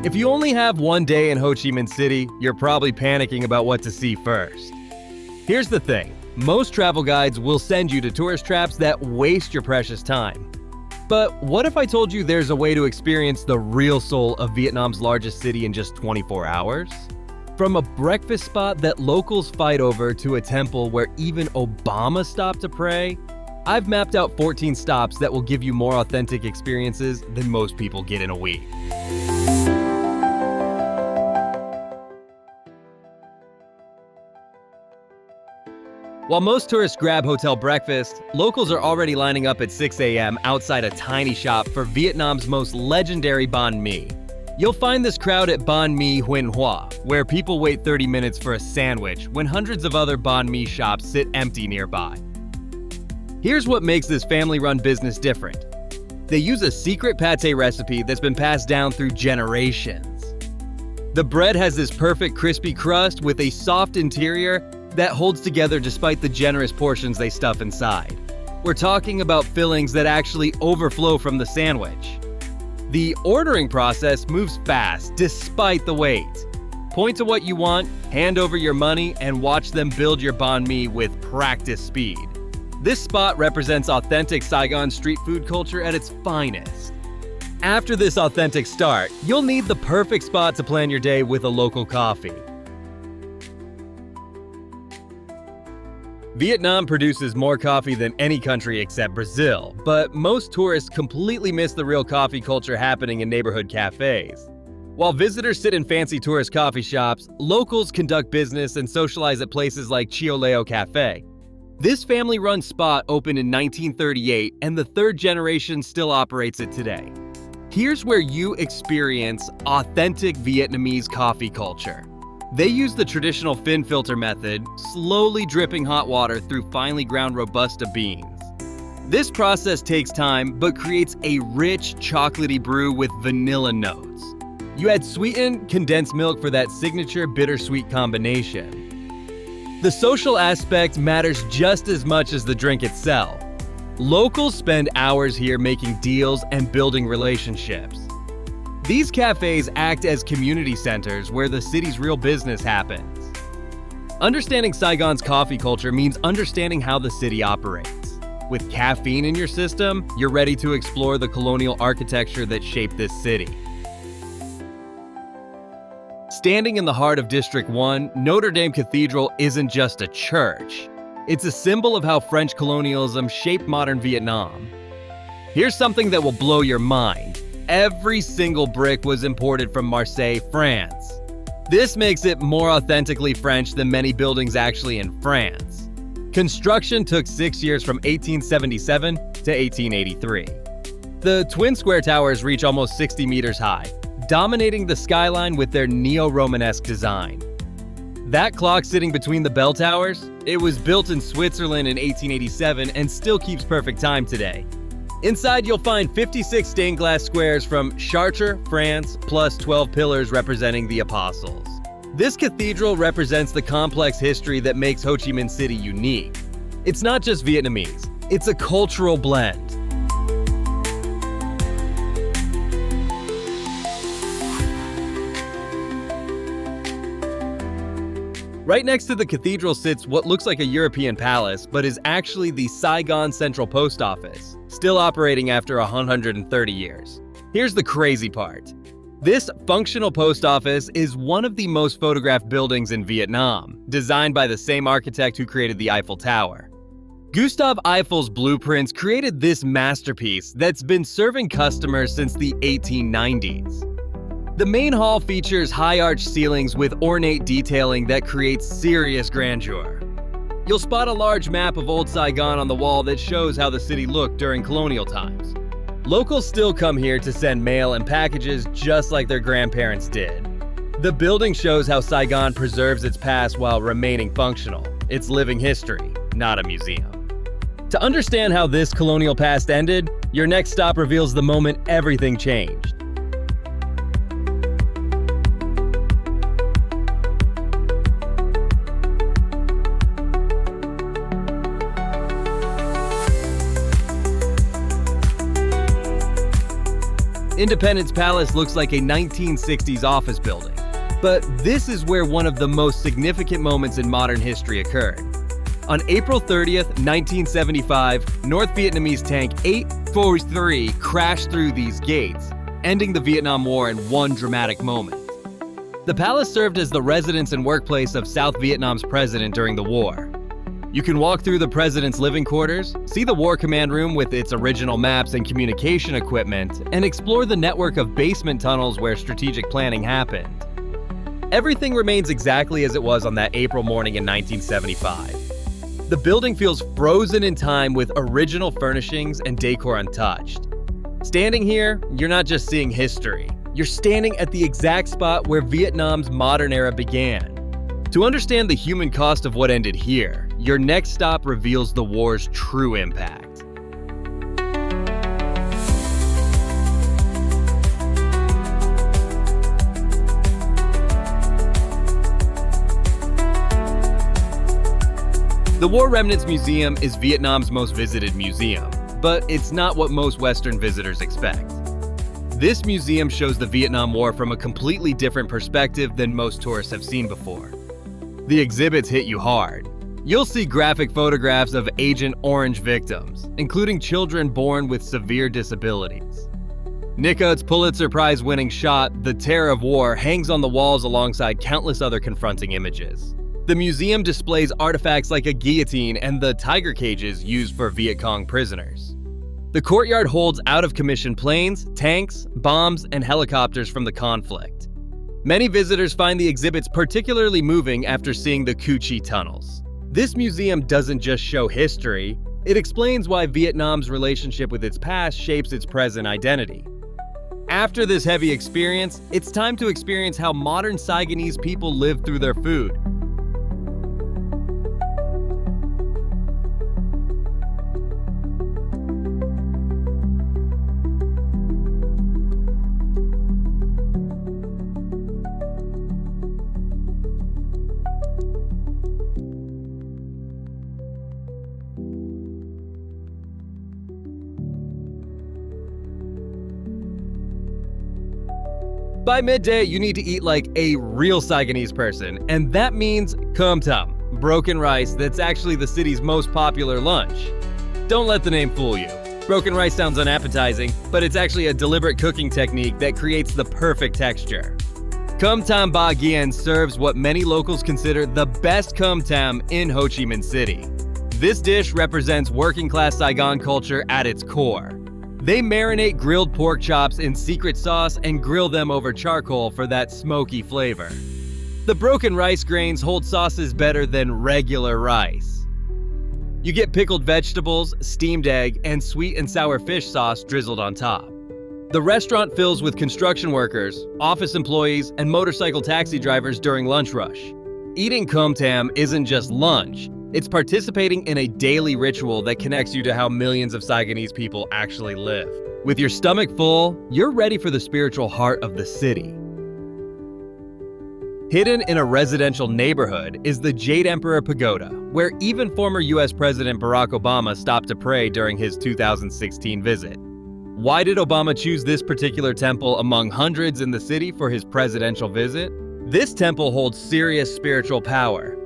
If you only have one day in Ho Chi Minh City, you're probably panicking about what to see first. Here's the thing, most travel guides will send you to tourist traps that waste your precious time. But what if I told you there's a way to experience the real soul of Vietnam's largest city in just 24 hours? From a breakfast spot that locals fight over to a temple where even Obama stopped to pray, I've mapped out 14 stops that will give you more authentic experiences than most people get in a week. While most tourists grab hotel breakfast, locals are already lining up at 6 a.m. outside a tiny shop for Vietnam's most legendary banh mi. You'll find this crowd at Banh Mi Huynh Hoa, where people wait 30 minutes for a sandwich when hundreds of other banh mi shops sit empty nearby. Here's what makes this family-run business different. They use a secret pate recipe that's been passed down through generations. The bread has this perfect crispy crust with a soft interior that holds together despite the generous portions they stuff inside. We're talking about fillings that actually overflow from the sandwich. The ordering process moves fast despite the wait. Point to what you want, hand over your money, and watch them build your banh mi with practice speed. This spot represents authentic Saigon street food culture at its finest. After this authentic start, you'll need the perfect spot to plan your day with a local coffee. Vietnam produces more coffee than any country except Brazil, but most tourists completely miss the real coffee culture happening in neighborhood cafes. While visitors sit in fancy tourist coffee shops, locals conduct business and socialize at places like Cheo Leo Cafe. This family-run spot opened in 1938, and the third generation still operates it today. Here's where you experience authentic Vietnamese coffee culture. They use the traditional phin-filter method, slowly dripping hot water through finely ground Robusta beans. This process takes time, but creates a rich, chocolatey brew with vanilla notes. You add sweetened, condensed milk for that signature bittersweet combination. The social aspect matters just as much as the drink itself. Locals spend hours here making deals and building relationships. These cafes act as community centers where the city's real business happens. Understanding Saigon's coffee culture means understanding how the city operates. With caffeine in your system, you're ready to explore the colonial architecture that shaped this city. Standing in the heart of District 1, Notre Dame Cathedral isn't just a church. It's a symbol of how French colonialism shaped modern Vietnam. Here's something that will blow your mind. Every single brick was imported from Marseille, France. This makes it more authentically French than many buildings actually in France. Construction took 6 years from 1877 to 1883. The twin square towers reach almost 60 meters high, dominating the skyline with their neo-Romanesque design. That clock sitting between the bell towers, it was built in Switzerland in 1887 and still keeps perfect time today. Inside, you'll find 56 stained glass squares from Chartres, France, plus 12 pillars representing the apostles. This cathedral represents the complex history that makes Ho Chi Minh City unique. It's not just Vietnamese, it's a cultural blend. Right next to the cathedral sits what looks like a European palace, but is actually the Saigon Central Post Office, still operating after 130 years. Here's the crazy part. This functional post office is one of the most photographed buildings in Vietnam, designed by the same architect who created the Eiffel Tower. Gustave Eiffel's blueprints created this masterpiece that's been serving customers since the 1890s. The main hall features high arched ceilings with ornate detailing that creates serious grandeur. You'll spot a large map of old Saigon on the wall that shows how the city looked during colonial times. Locals still come here to send mail and packages just like their grandparents did. The building shows how Saigon preserves its past while remaining functional. It's living history, not a museum. To understand how this colonial past ended, your next stop reveals the moment everything changed. Independence Palace looks like a 1960s office building. But this is where one of the most significant moments in modern history occurred. On April 30th, 1975, North Vietnamese Tank 843 crashed through these gates, ending the Vietnam War in one dramatic moment. The palace served as the residence and workplace of South Vietnam's president during the war. You can walk through the president's living quarters, see the War Command Room with its original maps and communication equipment, and explore the network of basement tunnels where strategic planning happened. Everything remains exactly as it was on that April morning in 1975. The building feels frozen in time with original furnishings and decor untouched. Standing here, you're not just seeing history. You're standing at the exact spot where Vietnam's modern era began. To understand the human cost of what ended here, your next stop reveals the war's true impact. The War Remnants Museum is Vietnam's most visited museum, but it's not what most Western visitors expect. This museum shows the Vietnam War from a completely different perspective than most tourists have seen before. The exhibits hit you hard. You'll see graphic photographs of Agent Orange victims, including children born with severe disabilities. Nicode's Pulitzer Prize-winning shot, The Terror of War, hangs on the walls alongside countless other confronting images. The museum displays artifacts like a guillotine and the tiger cages used for Viet Cong prisoners. The courtyard holds out-of-commission planes, tanks, bombs, and helicopters from the conflict. Many visitors find the exhibits particularly moving after seeing the Cu Chi tunnels. This museum doesn't just show history, it explains why Vietnam's relationship with its past shapes its present identity. After this heavy experience, it's time to experience how modern Saigonese people live through their food. By midday, you need to eat like a real Saigonese person, and that means cơm tấm, broken rice that's actually the city's most popular lunch. Don't let the name fool you. Broken rice sounds unappetizing, but it's actually a deliberate cooking technique that creates the perfect texture. Tam Ba Ghien serves what many locals consider the best cơm tấm in Ho Chi Minh City. This dish represents working-class Saigon culture at its core. They marinate grilled pork chops in secret sauce and grill them over charcoal for that smoky flavor. The broken rice grains hold sauces better than regular rice. You get pickled vegetables, steamed egg, and sweet and sour fish sauce drizzled on top. The restaurant fills with construction workers, office employees, and motorcycle taxi drivers during lunch rush. Eating cơm tấm isn't just lunch. It's participating in a daily ritual that connects you to how millions of Saigonese people actually live. With your stomach full, you're ready for the spiritual heart of the city. Hidden in a residential neighborhood is the Jade Emperor Pagoda, where even former US President Barack Obama stopped to pray during his 2016 visit. Why did Obama choose this particular temple among hundreds in the city for his presidential visit? This temple holds serious spiritual power.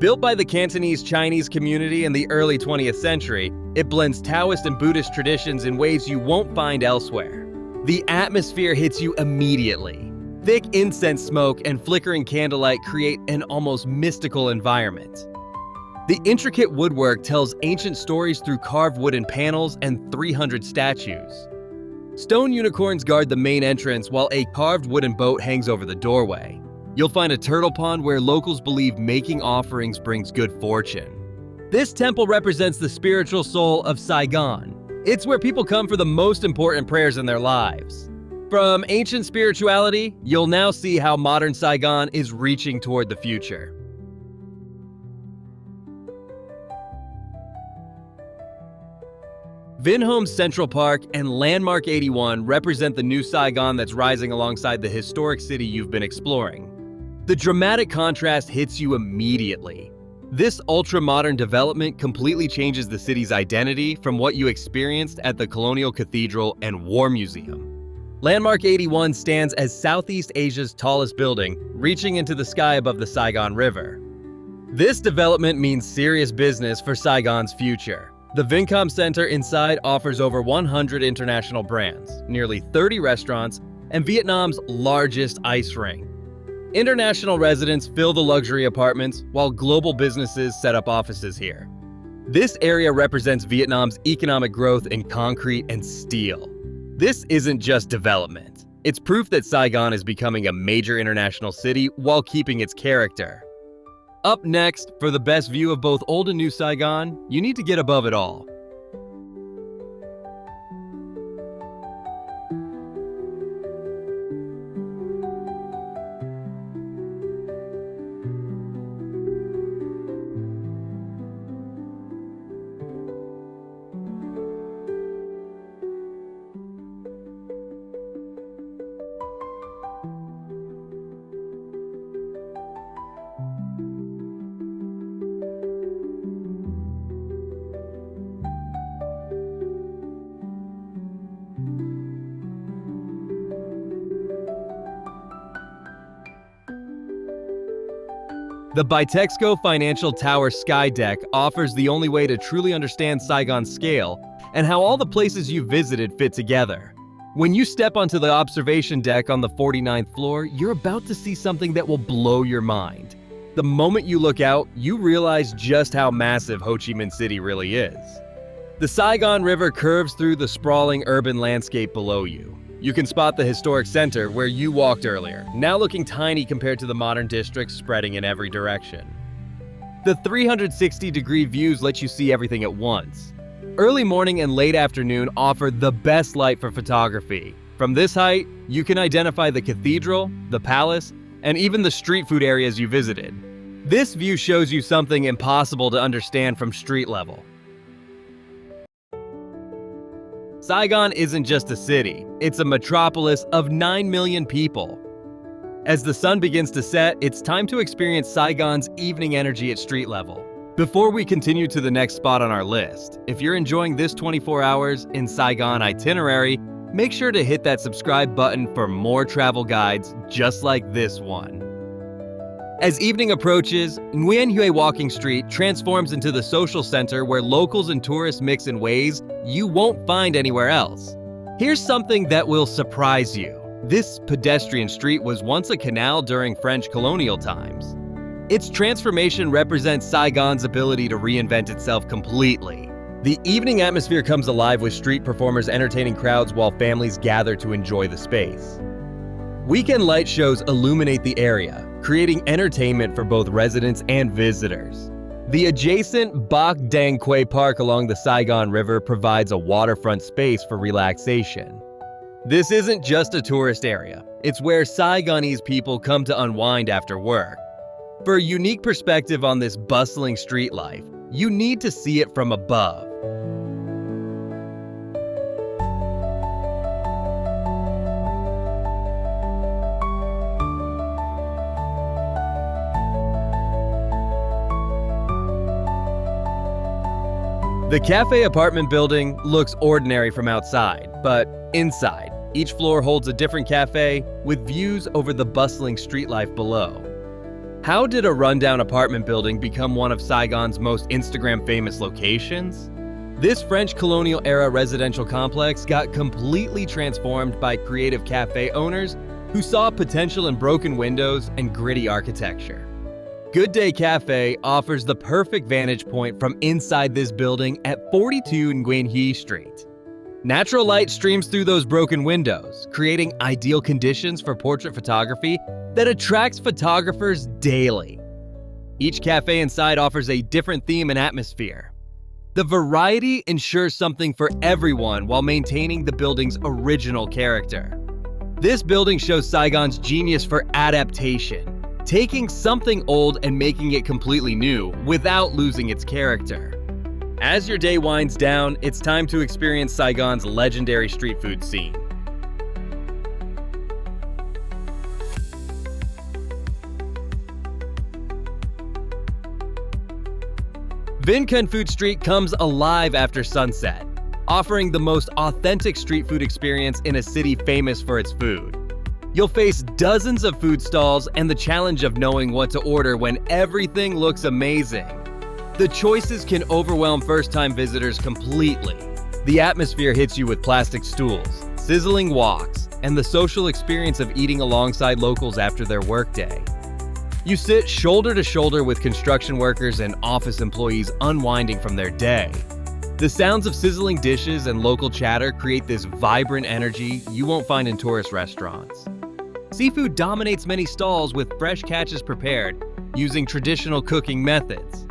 Built by the Cantonese Chinese community in the early 20th century, it blends Taoist and Buddhist traditions in ways you won't find elsewhere. The atmosphere hits you immediately. Thick incense smoke and flickering candlelight create an almost mystical environment. The intricate woodwork tells ancient stories through carved wooden panels and 300 statues. Stone unicorns guard the main entrance while a carved wooden boat hangs over the doorway. You'll find a turtle pond where locals believe making offerings brings good fortune. This temple represents the spiritual soul of Saigon. It's where people come for the most important prayers in their lives. From ancient spirituality, you'll now see how modern Saigon is reaching toward the future. Vinhome's Central Park and Landmark 81 represent the new Saigon that's rising alongside the historic city you've been exploring. The dramatic contrast hits you immediately. This ultra-modern development completely changes the city's identity from what you experienced at the Colonial Cathedral and War Museum. Landmark 81 stands as Southeast Asia's tallest building, reaching into the sky above the Saigon River. This development means serious business for Saigon's future. The Vincom Center inside offers over 100 international brands, nearly 30 restaurants, and Vietnam's largest ice rink. International residents fill the luxury apartments, while global businesses set up offices here. This area represents Vietnam's economic growth in concrete and steel. This isn't just development. It's proof that Saigon is becoming a major international city while keeping its character. Up next, for the best view of both old and new Saigon, you need to get above it all. The Bitexco Financial Tower Skydeck offers the only way to truly understand Saigon's scale and how all the places you visited fit together. When you step onto the observation deck on the 49th floor, you're about to see something that will blow your mind. The moment you look out, you realize just how massive Ho Chi Minh City really is. The Saigon River curves through the sprawling urban landscape below you. You can spot the historic center where you walked earlier, now looking tiny compared to the modern districts spreading in every direction. The 360-degree views let you see everything at once. Early morning and late afternoon offer the best light for photography. From this height, you can identify the cathedral, the palace, and even the street food areas you visited. This view shows you something impossible to understand from street level. Saigon isn't just a city, it's a metropolis of 9 million people. As the sun begins to set, it's time to experience Saigon's evening energy at street level. Before we continue to the next spot on our list, if you're enjoying this 24 hours in Saigon itinerary, make sure to hit that subscribe button for more travel guides just like this one. As evening approaches, Nguyen Walking Street transforms into the social center where locals and tourists mix in ways you won't find anywhere else. Here's something that will surprise you. This pedestrian street was once a canal during French-colonial times. Its transformation represents Saigon's ability to reinvent itself completely. The evening atmosphere comes alive with street performers entertaining crowds while families gather to enjoy the space. Weekend light shows illuminate the area, creating entertainment for both residents and visitors. The adjacent Bac Dang Quay Park along the Saigon River provides a waterfront space for relaxation. This isn't just a tourist area, it's where Saigonese people come to unwind after work. For a unique perspective on this bustling street life, you need to see it from above. The cafe apartment building looks ordinary from outside, but inside, each floor holds a different cafe with views over the bustling street life below. How did a rundown apartment building become one of Saigon's most Instagram-famous locations? This French colonial era residential complex got completely transformed by creative cafe owners who saw potential in broken windows and gritty architecture. Good Day Cafe offers the perfect vantage point from inside this building at 42 Nguyen Street. Natural light streams through those broken windows, creating ideal conditions for portrait photography that attracts photographers daily. Each cafe inside offers a different theme and atmosphere. The variety ensures something for everyone while maintaining the building's original character. This building shows Saigon's genius for adaptation, taking something old and making it completely new without losing its character. As your day winds down, it's time to experience Saigon's legendary street food scene. Vinh Food Street comes alive after sunset, offering the most authentic street food experience in a city famous for its food. You'll face dozens of food stalls and the challenge of knowing what to order when everything looks amazing. The choices can overwhelm first-time visitors completely. The atmosphere hits you with plastic stools, sizzling woks, and the social experience of eating alongside locals after their workday. You sit shoulder to shoulder with construction workers and office employees unwinding from their day. The sounds of sizzling dishes and local chatter create this vibrant energy you won't find in tourist restaurants. Seafood dominates many stalls with fresh catches prepared using traditional cooking methods.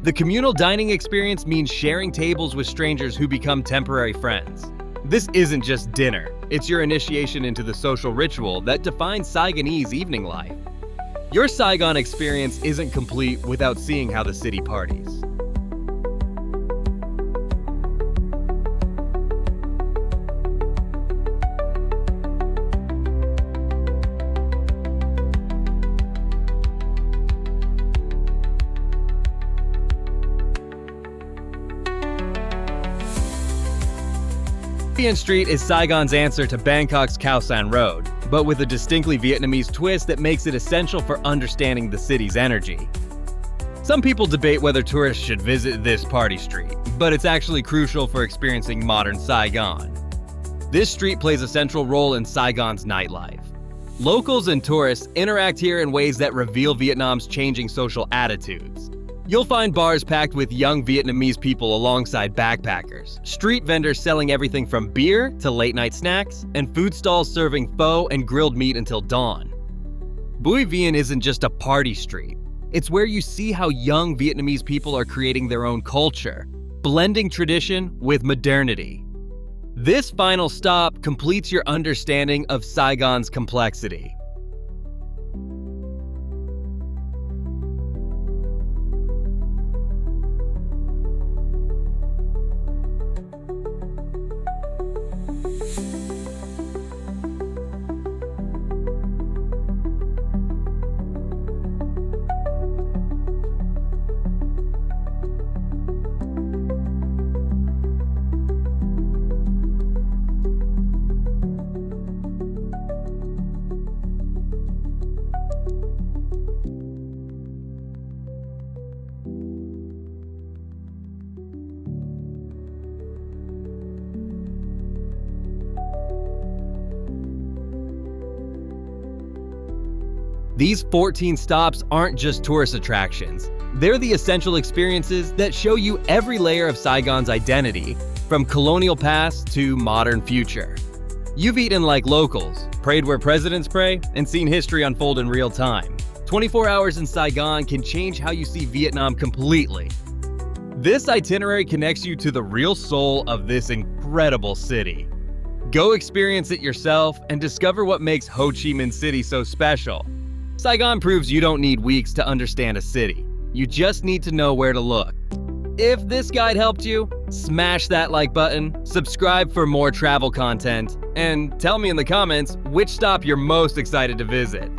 The communal dining experience means sharing tables with strangers who become temporary friends. This isn't just dinner, it's your initiation into the social ritual that defines Saigonese evening life. Your Saigon experience isn't complete without seeing how the city parties. Bui Vien Street is Saigon's answer to Bangkok's Khao San Road, but with a distinctly Vietnamese twist that makes it essential for understanding the city's energy. Some people debate whether tourists should visit this party street, but it's actually crucial for experiencing modern Saigon. This street plays a central role in Saigon's nightlife. Locals and tourists interact here in ways that reveal Vietnam's changing social attitudes. You'll find bars packed with young Vietnamese people alongside backpackers, street vendors selling everything from beer to late-night snacks, and food stalls serving pho and grilled meat until dawn. Bui Vien isn't just a party street. It's where you see how young Vietnamese people are creating their own culture, blending tradition with modernity. This final stop completes your understanding of Saigon's complexity. These 14 stops aren't just tourist attractions. They're the essential experiences that show you every layer of Saigon's identity, from colonial past to modern future. You've eaten like locals, prayed where presidents pray, and seen history unfold in real time. 24 hours in Saigon can change how you see Vietnam completely. This itinerary connects you to the real soul of this incredible city. Go experience it yourself and discover what makes Ho Chi Minh City so special. Saigon proves you don't need weeks to understand a city. You just need to know where to look. If this guide helped you, smash that like button, subscribe for more travel content, and tell me in the comments which stop you're most excited to visit.